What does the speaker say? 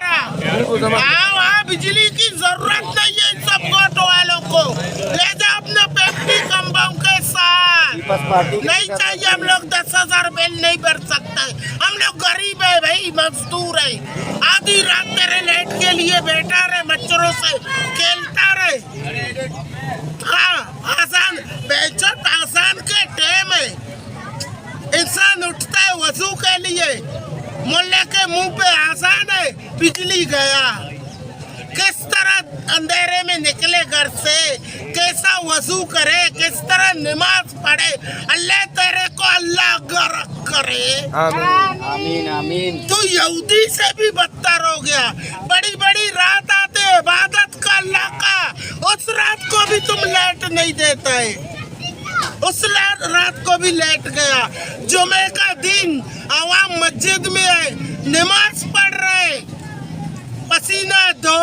वहाँ बिजली की जरूरत नहीं है इन सब ऑटो वालों को। ले जाओ अपने फैक्ट्री कंपाउंड के साथ। नहीं चाहिए, हम लोग 10,000 बिल नहीं भर सकते। हम लोग गरीब है भाई, मजदूर है। आधी रात तेरे लाइट के लिए बैठा रहे, मच्छरों से खेलता रहे। हाँ, आसान बेचत आसान के टाइम है। इंसान उठता है वजू के लिए, मोल्ले के मुंह पे आसान है, बिजली गया। किस तरह अंधेरे में निकले घर से, कैसा वजू करे, किस तरह नमाज पढ़े। अल्लाह तेरे को अल्लाह गर्क करे। आमीन आमीन। तू यहूदी से भी बदतर हो गया। बड़ी बड़ी रात आते इबादत का अल्लाह का, उस रात को भी तुम लाइट नहीं देता है। उस रात को भी लेट गया। जुमे का दिन आवाम मस्जिद में है, नमाज पढ़ रहे, पसीना धो